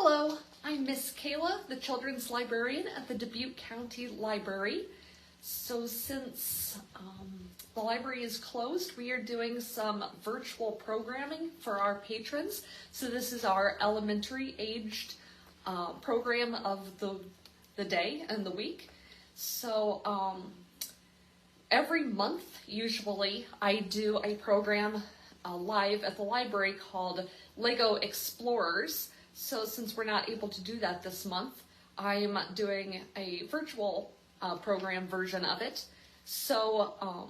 Hello, I'm Miss Kayla, the Children's Librarian at the Dubuque County Library. So since the library is closed, we are doing some virtual programming for our patrons. So this is our elementary aged program of the day and the week. So every month, usually, I do a program live at the library called Lego Explorers. So since we're not able to do that this month, I'm doing a virtual program version of it. So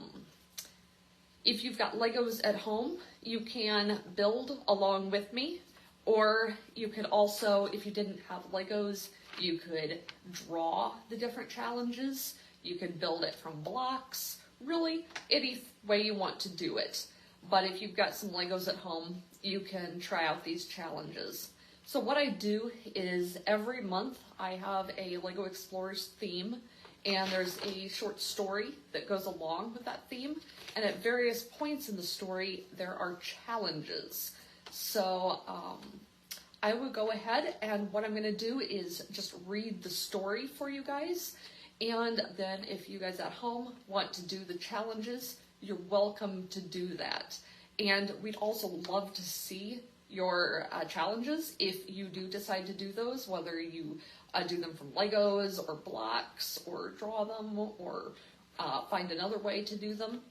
if you've got Legos at home, you can build along with me, or you could also, if you didn't have Legos, you could draw the different challenges. You could build it from blocks, really any way you want to do it. But if you've got some Legos at home, you can try out these challenges. So what I do is every month I have a Lego Explorers theme, and there's a short story that goes along with that theme. And at various points in the story, there are challenges. So I will go ahead, and what I'm going to do is just read the story for you guys. And then if you guys at home want to do the challenges, you're welcome to do that. And we'd also love to see your challenges if you do decide to do those, whether you do them from Legos or blocks or draw them or find another way to do them.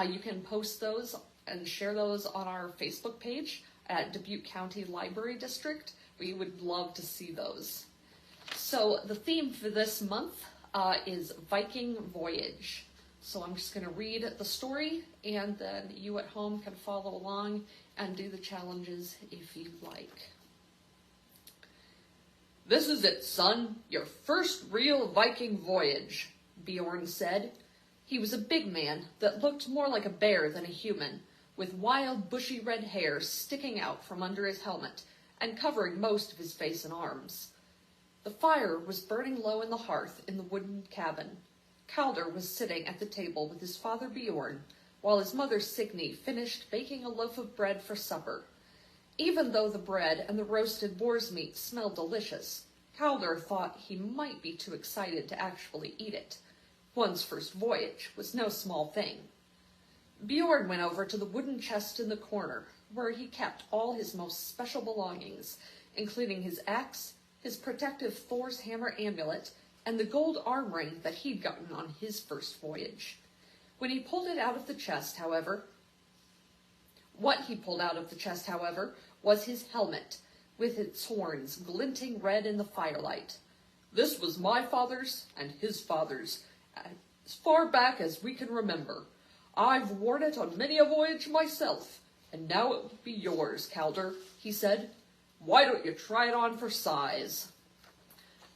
You can post those and share those on our Facebook page at Dubuque County Library District. We would love to see those. So the theme for this month is Viking Voyage. So I'm just going to read the story, and then you at home can follow along and do the challenges if you like. "This is it, son, your first real Viking voyage," Bjorn said. He was a big man that looked more like a bear than a human, with wild, bushy red hair sticking out from under his helmet and covering most of his face and arms. The fire was burning low in the hearth in the wooden cabin. Calder was sitting at the table with his father Bjorn, while his mother Signy finished baking a loaf of bread for supper. Even though the bread and the roasted boar's meat smelled delicious, Calder thought he might be too excited to actually eat it. One's first voyage was no small thing. Bjorn went over to the wooden chest in the corner, where he kept all his most special belongings, including his axe, his protective Thor's hammer amulet, and the gold arm ring that he'd gotten on his first voyage. What he pulled out of the chest, however, was his helmet, with its horns glinting red in the firelight. "This was my father's and his father's, as far back as we can remember. I've worn it on many a voyage myself, and now it will be yours, Calder," he said. "Why don't you try it on for size?"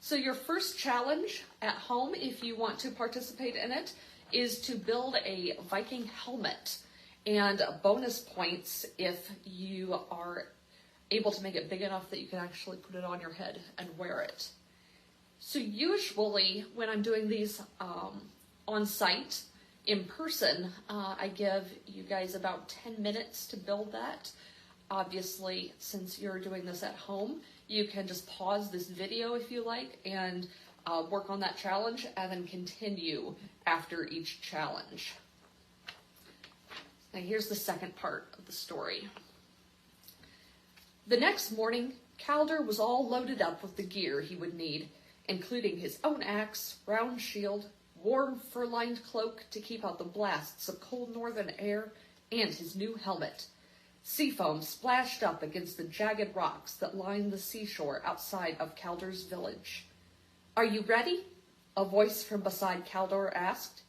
So your first challenge at home, if you want to participate in it, is to build a Viking helmet, and bonus points if you are able to make it big enough that you can actually put it on your head and wear it. So usually when I'm doing these on site, in person, I give you guys about 10 minutes to build that. Obviously, since you're doing this at home, you can just pause this video if you like and work on that challenge and then continue after each challenge. Now here's the second part of the story. The next morning, Calder was all loaded up with the gear he would need, including his own axe, round shield, warm fur-lined cloak to keep out the blasts of cold northern air, and his new helmet. Seafoam splashed up against the jagged rocks that lined the seashore outside of Calder's village. "Are you ready?" a voice from beside Calder asked.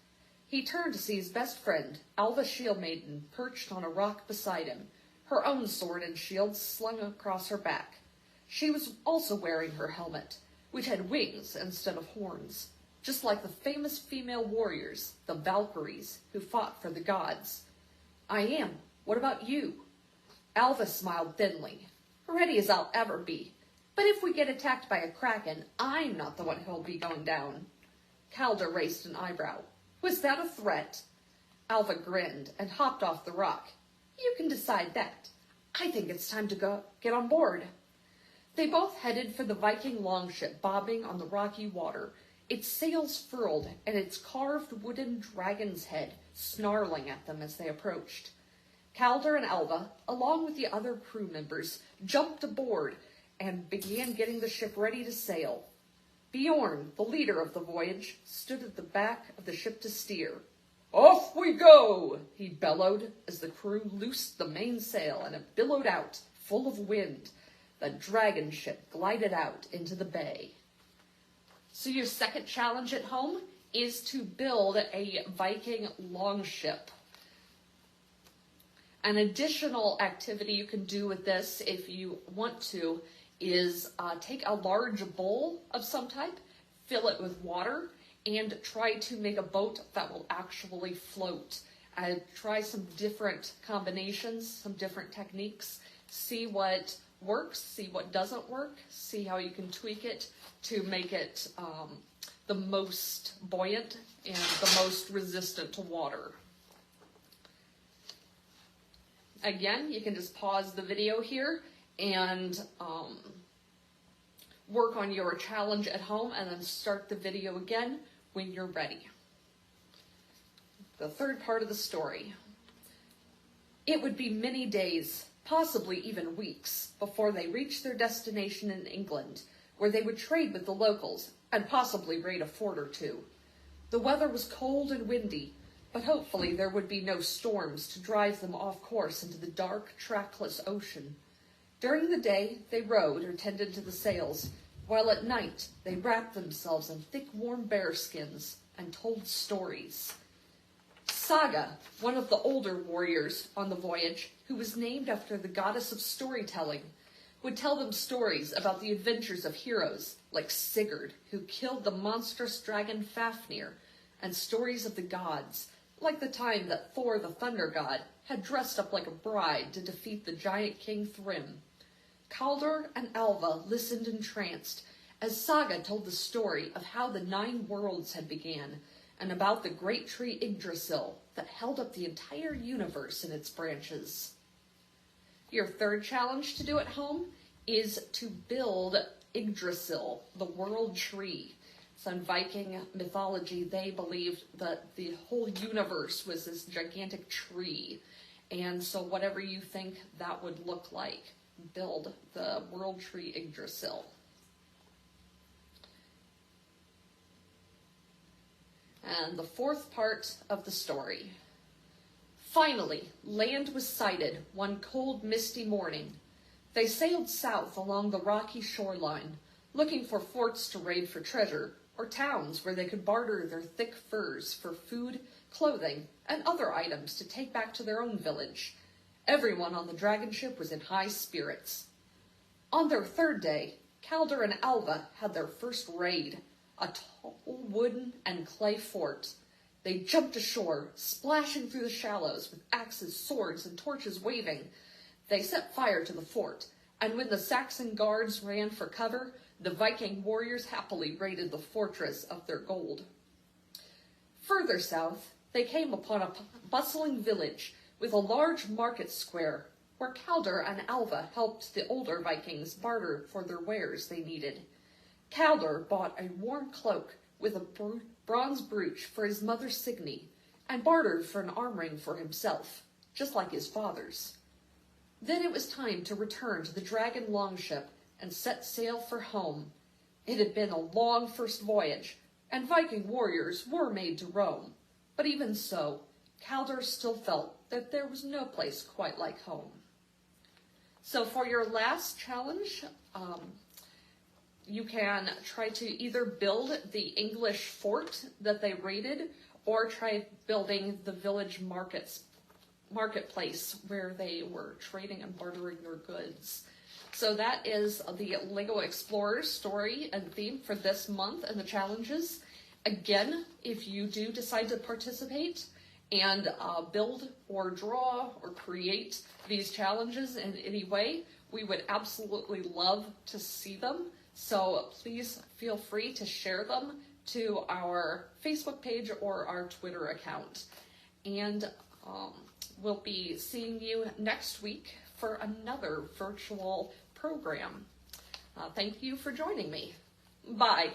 He turned to see his best friend, Alva Shieldmaiden, perched on a rock beside him, her own sword and shield slung across her back. She was also wearing her helmet, which had wings instead of horns, just like the famous female warriors, the Valkyries, who fought for the gods. "I am. What about you?" Alva smiled thinly. "Ready as I'll ever be. But if we get attacked by a kraken, I'm not the one who'll be going down." Calder raised an eyebrow. "Was that a threat?" Alva grinned and hopped off the rock. "You can decide that. I think it's time to go get on board." They both headed for the Viking longship bobbing on the rocky water, its sails furled and its carved wooden dragon's head snarling at them as they approached. Calder and Alva, along with the other crew members, jumped aboard and began getting the ship ready to sail. Bjorn, the leader of the voyage, stood at the back of the ship to steer. "Off we go!" he bellowed as the crew loosed the mainsail and it billowed out, full of wind. The dragon ship glided out into the bay. So your second challenge at home is to build a Viking longship. An additional activity you can do with this, if you want to, is take a large bowl of some type, fill it with water, and try to make a boat that will actually float. Try some different combinations, some different techniques, see what works, see what doesn't work, see how you can tweak it to make it the most buoyant and the most resistant to water. Again, you can just pause the video here and work on your challenge at home and then start the video again when you're ready. The third part of the story. It would be many days, possibly even weeks, before they reached their destination in England, where they would trade with the locals and possibly raid a fort or two. The weather was cold and windy, but hopefully there would be no storms to drive them off course into the dark, trackless ocean. During the day, they rowed or tended to the sails, while at night they wrapped themselves in thick, warm bearskins and told stories. Saga, one of the older warriors on the voyage, who was named after the goddess of storytelling, would tell them stories about the adventures of heroes like Sigurd, who killed the monstrous dragon Fafnir, and stories of the gods, like the time that Thor the thunder god had dressed up like a bride to defeat the giant king Thrym. Calder and Alva listened entranced as Saga told the story of how the 9 worlds had began, and about the great tree Yggdrasil that held up the entire universe in its branches. Your third challenge to do at home is to build Yggdrasil, the world tree. So in Viking mythology, they believed that the whole universe was this gigantic tree. And so whatever you think that would look like, build the world tree Yggdrasil. And the fourth part of the story. Finally, land was sighted one cold, misty morning. They sailed south along the rocky shoreline, looking for forts to raid for treasure, or towns where they could barter their thick furs for food, clothing, and other items to take back to their own village. Everyone on the dragon ship was in high spirits. On their third day, Calder and Alva had their first raid, a tall wooden and clay fort. They jumped ashore, splashing through the shallows with axes, swords, and torches waving. They set fire to the fort, and when the Saxon guards ran for cover, the Viking warriors happily raided the fortress of their gold. Further south, they came upon a bustling village with a large market square, where Calder and Alva helped the older Vikings barter for their wares they needed. Calder bought a warm cloak with a bronze brooch for his mother Signy, and bartered for an arm ring for himself, just like his father's. Then it was time to return to the dragon longship and set sail for home. It had been a long first voyage, and Viking warriors were made to roam. But even so, Calder still felt that there was no place quite like home. So for your last challenge, you can try to either build the English fort that they raided, or try building the village marketplace where they were trading and bartering their goods. So that is the LEGO Explorers story and theme for this month and the challenges. Again, if you do decide to participate and build or draw or create these challenges in any way, we would absolutely love to see them. So please feel free to share them to our Facebook page or our Twitter account. And we'll be seeing you next week for another virtual program. Thank you for joining me. Bye.